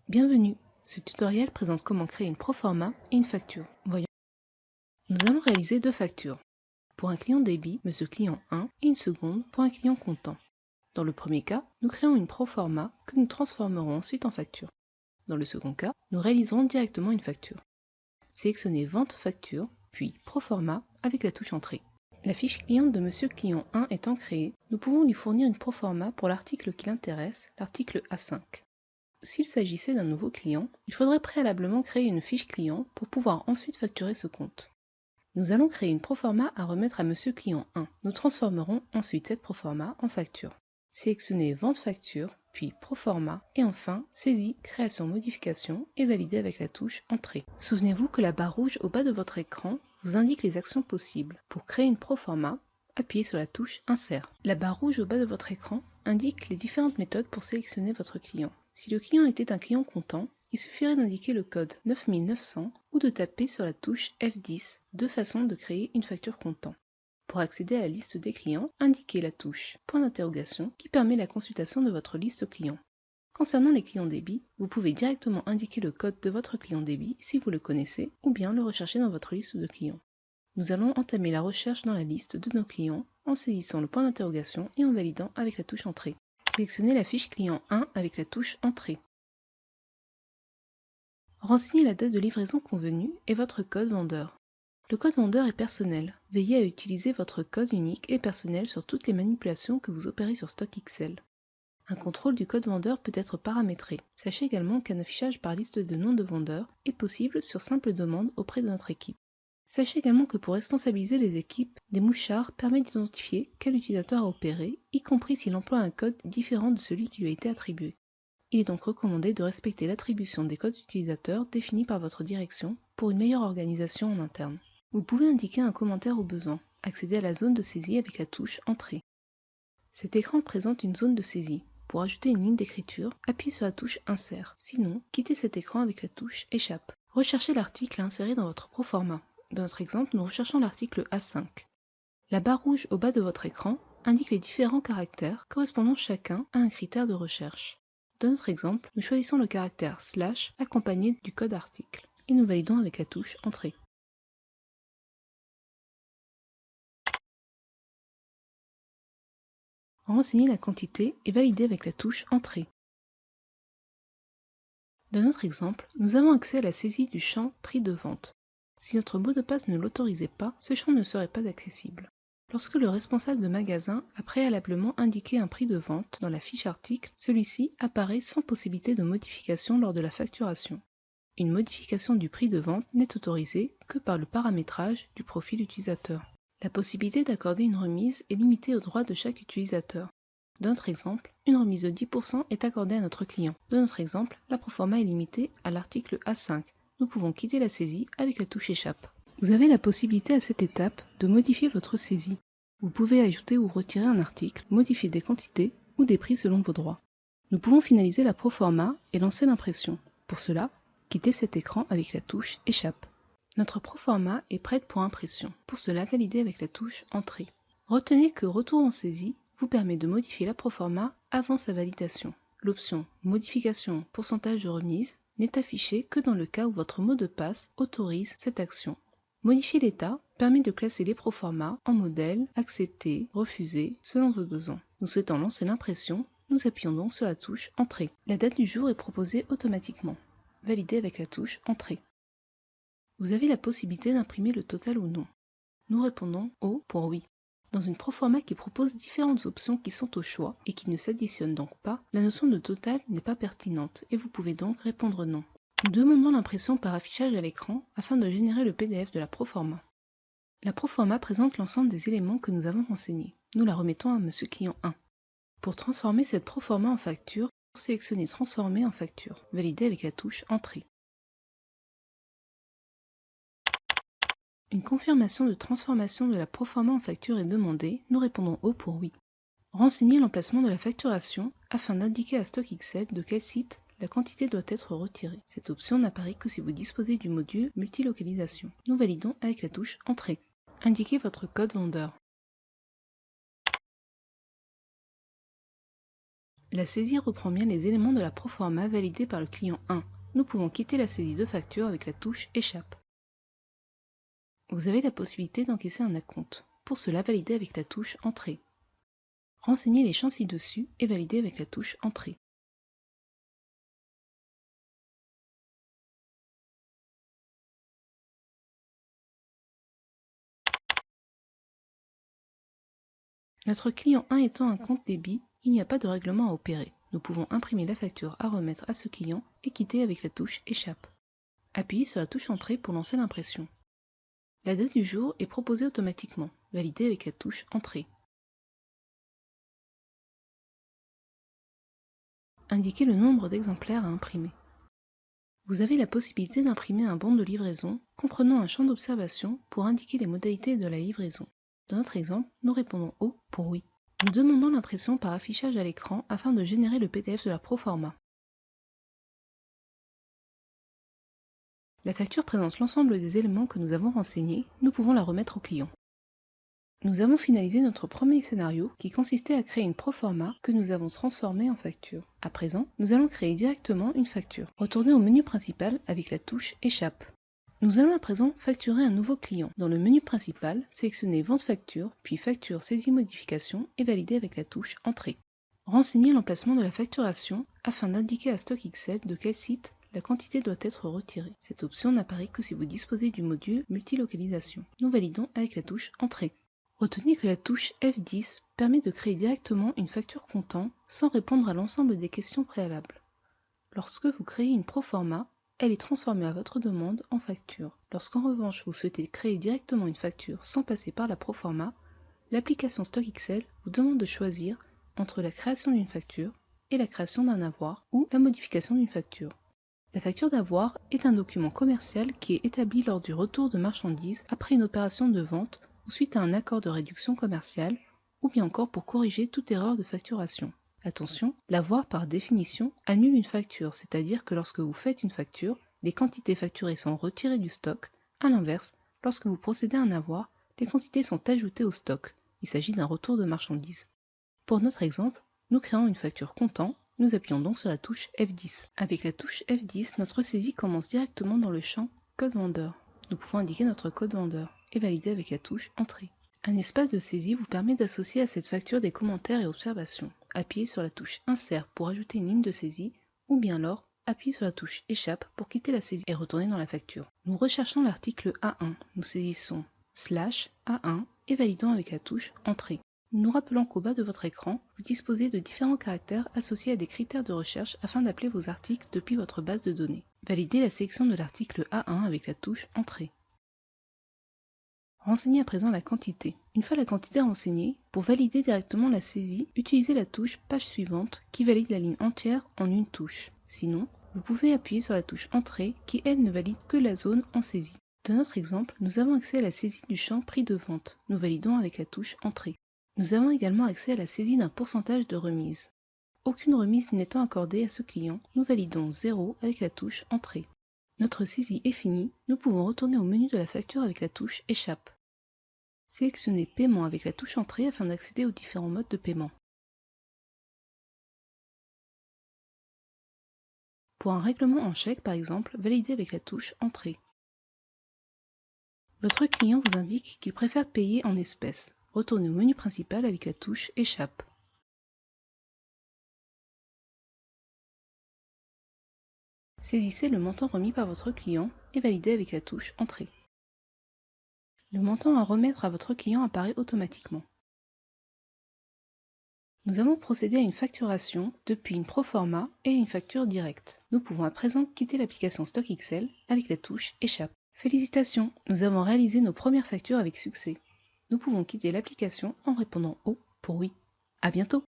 Bienvenue! Ce tutoriel présente comment créer une proforma et une facture. Voyons. Nous allons réaliser deux factures. Pour un client débit, Monsieur Client 1, et une seconde pour un client comptant. Dans le premier cas, nous créons une proforma que nous transformerons ensuite en facture. Dans le second cas, nous réaliserons directement une facture. Sélectionnez Vente facture, puis Proforma avec la touche Entrée. La fiche cliente de Monsieur Client 1 étant créée, nous pouvons lui fournir une proforma pour l'article qui l'intéresse, l'article A5. S'il s'agissait d'un nouveau client, il faudrait préalablement créer une fiche client pour pouvoir ensuite facturer ce compte. Nous allons créer une proforma à remettre à Monsieur Client 1. Nous transformerons ensuite cette proforma en facture. Sélectionnez Vente facture, puis Proforma, et enfin Saisie, Création, Modification et validez avec la touche Entrée. Souvenez-vous que la barre rouge au bas de votre écran vous indique les actions possibles. Pour créer une proforma, appuyez sur la touche Insert. La barre rouge au bas de votre écran indique les différentes méthodes pour sélectionner votre client. Si le client était un client comptant, il suffirait d'indiquer le code 9900 ou de taper sur la touche F10, deux façons de créer une facture comptant. Pour accéder à la liste des clients, indiquez la touche point d'interrogation qui permet la consultation de votre liste client. Concernant les clients débit, vous pouvez directement indiquer le code de votre client débit si vous le connaissez ou bien le rechercher dans votre liste de clients. Nous allons entamer la recherche dans la liste de nos clients en saisissant le point d'interrogation et en validant avec la touche Entrée. Sélectionnez la fiche client 1 avec la touche Entrée. Renseignez la date de livraison convenue et votre code vendeur. Le code vendeur est personnel. Veillez à utiliser votre code unique et personnel sur toutes les manipulations que vous opérez sur StockXL. Un contrôle du code vendeur peut être paramétré. Sachez également qu'un affichage par liste de noms de vendeurs est possible sur simple demande auprès de notre équipe. Sachez également que pour responsabiliser les équipes, des mouchards permettent d'identifier quel utilisateur a opéré, y compris s'il emploie un code différent de celui qui lui a été attribué. Il est donc recommandé de respecter l'attribution des codes utilisateurs définis par votre direction pour une meilleure organisation en interne. Vous pouvez indiquer un commentaire au besoin. Accédez à la zone de saisie avec la touche Entrée. Cet écran présente une zone de saisie. Pour ajouter une ligne d'écriture, appuyez sur la touche Insert. Sinon, quittez cet écran avec la touche Échappe. Recherchez l'article à insérer dans votre proforma. Dans notre exemple, nous recherchons l'article A5. La barre rouge au bas de votre écran indique les différents caractères correspondant chacun à un critère de recherche. Dans notre exemple, nous choisissons le caractère / accompagné du code article et nous validons avec la touche Entrée. Renseignez la quantité et validez avec la touche Entrée. Dans notre exemple, nous avons accès à la saisie du champ prix de vente. Si notre mot de passe ne l'autorisait pas, ce champ ne serait pas accessible. Lorsque le responsable de magasin a préalablement indiqué un prix de vente dans la fiche article, celui-ci apparaît sans possibilité de modification lors de la facturation. Une modification du prix de vente n'est autorisée que par le paramétrage du profil utilisateur. La possibilité d'accorder une remise est limitée aux droits de chaque utilisateur. Dans notre exemple, une remise de 10% est accordée à notre client. Dans notre exemple, la proforma est limitée à l'article A5. Nous pouvons quitter la saisie avec la touche Échappe. Vous avez la possibilité à cette étape de modifier votre saisie. Vous pouvez ajouter ou retirer un article, modifier des quantités ou des prix selon vos droits. Nous pouvons finaliser la proforma et lancer l'impression. Pour cela, quittez cet écran avec la touche Échappe. Notre proforma est prête pour impression. Pour cela, validez avec la touche Entrée. Retenez que Retour en saisie vous permet de modifier la proforma avant sa validation. L'option Modification pourcentage de remise n'est affichée que dans le cas où votre mot de passe autorise cette action. Modifier l'état permet de classer les proformas en modèle, accepter, refuser, selon vos besoins. Nous souhaitons lancer l'impression, nous appuyons donc sur la touche Entrée. La date du jour est proposée automatiquement. Validez avec la touche Entrée. Vous avez la possibilité d'imprimer le total ou non. Nous répondons O pour oui. Dans une proforma qui propose différentes options qui sont au choix et qui ne s'additionnent donc pas, la notion de total n'est pas pertinente et vous pouvez donc répondre non. Nous demandons l'impression par affichage à l'écran afin de générer le PDF de la proforma. La proforma présente l'ensemble des éléments que nous avons renseignés. Nous la remettons à Monsieur Client 1. Pour transformer cette proforma en facture, sélectionnez Transformer en facture. Validez avec la touche Entrée. Une confirmation de transformation de la proforma en facture est demandée, nous répondons O pour oui. Renseignez l'emplacement de la facturation afin d'indiquer à StockXL de quel site la quantité doit être retirée. Cette option n'apparaît que si vous disposez du module multilocalisation. Nous validons avec la touche Entrée. Indiquez votre code vendeur. La saisie reprend bien les éléments de la proforma validée par le client 1. Nous pouvons quitter la saisie de facture avec la touche Échappe. Vous avez la possibilité d'encaisser un acompte. Pour cela, validez avec la touche Entrée. Renseignez les champs ci-dessus et validez avec la touche Entrée. Notre client 1 étant un compte débit, il n'y a pas de règlement à opérer. Nous pouvons imprimer la facture à remettre à ce client et quitter avec la touche Échappe. Appuyez sur la touche Entrée pour lancer l'impression. La date du jour est proposée automatiquement. Validez avec la touche Entrée. Indiquez le nombre d'exemplaires à imprimer. Vous avez la possibilité d'imprimer un bon de livraison comprenant un champ d'observation pour indiquer les modalités de la livraison. Dans notre exemple, nous répondons O pour oui. Nous demandons l'impression par affichage à l'écran afin de générer le PDF de la proforma. La facture présente l'ensemble des éléments que nous avons renseignés, nous pouvons la remettre au client. Nous avons finalisé notre premier scénario qui consistait à créer une proforma que nous avons transformée en facture. À présent, nous allons créer directement une facture. Retournez au menu principal avec la touche Échappe. Nous allons à présent facturer un nouveau client. Dans le menu principal, sélectionnez Vente facture, puis Facture saisie modification et validez avec la touche Entrée. Renseignez l'emplacement de la facturation afin d'indiquer à StockXL de quel site la quantité doit être retirée. Cette option n'apparaît que si vous disposez du module multilocalisation. Nous validons avec la touche Entrée. Retenez que la touche F10 permet de créer directement une facture comptant sans répondre à l'ensemble des questions préalables. Lorsque vous créez une proforma, elle est transformée à votre demande en facture. Lorsqu'en revanche vous souhaitez créer directement une facture sans passer par la proforma, l'application StockXL vous demande de choisir entre la création d'une facture et la création d'un avoir ou la modification d'une facture. La facture d'avoir est un document commercial qui est établi lors du retour de marchandises après une opération de vente ou suite à un accord de réduction commerciale ou bien encore pour corriger toute erreur de facturation. Attention, l'avoir par définition annule une facture, c'est-à-dire que lorsque vous faites une facture, les quantités facturées sont retirées du stock. A l'inverse, lorsque vous procédez à un avoir, les quantités sont ajoutées au stock. Il s'agit d'un retour de marchandises. Pour notre exemple, nous créons une facture comptant, nous appuyons donc sur la touche F10. Avec la touche F10, notre saisie commence directement dans le champ Code vendeur. Nous pouvons indiquer notre code vendeur et valider avec la touche Entrée. Un espace de saisie vous permet d'associer à cette facture des commentaires et observations. Appuyez sur la touche Insert pour ajouter une ligne de saisie, ou bien alors appuyez sur la touche Échappe pour quitter la saisie et retourner dans la facture. Nous recherchons l'article A1, nous saisissons /A1 et validons avec la touche Entrée. Nous rappelons qu'au bas de votre écran, vous disposez de différents caractères associés à des critères de recherche afin d'appeler vos articles depuis votre base de données. Validez la sélection de l'article A1 avec la touche Entrée. Renseignez à présent la quantité. Une fois la quantité renseignée, pour valider directement la saisie, utilisez la touche Page suivante qui valide la ligne entière en une touche. Sinon, vous pouvez appuyer sur la touche Entrée qui, elle, ne valide que la zone en saisie. Dans notre exemple, nous avons accès à la saisie du champ Prix de vente. Nous validons avec la touche Entrée. Nous avons également accès à la saisie d'un pourcentage de remise. Aucune remise n'étant accordée à ce client, nous validons 0 avec la touche Entrée. Notre saisie est finie, nous pouvons retourner au menu de la facture avec la touche Échappe. Sélectionnez Paiement avec la touche Entrée afin d'accéder aux différents modes de paiement. Pour un règlement en chèque par exemple, validez avec la touche Entrée. Votre client vous indique qu'il préfère payer en espèces. Retournez au menu principal avec la touche Échappe. Saisissez le montant remis par votre client et validez avec la touche Entrée. Le montant à remettre à votre client apparaît automatiquement. Nous avons procédé à une facturation depuis une proforma et une facture directe. Nous pouvons à présent quitter l'application StockXL avec la touche Échappe. Félicitations, nous avons réalisé nos premières factures avec succès. Nous pouvons quitter l'application en répondant O pour oui. À bientôt!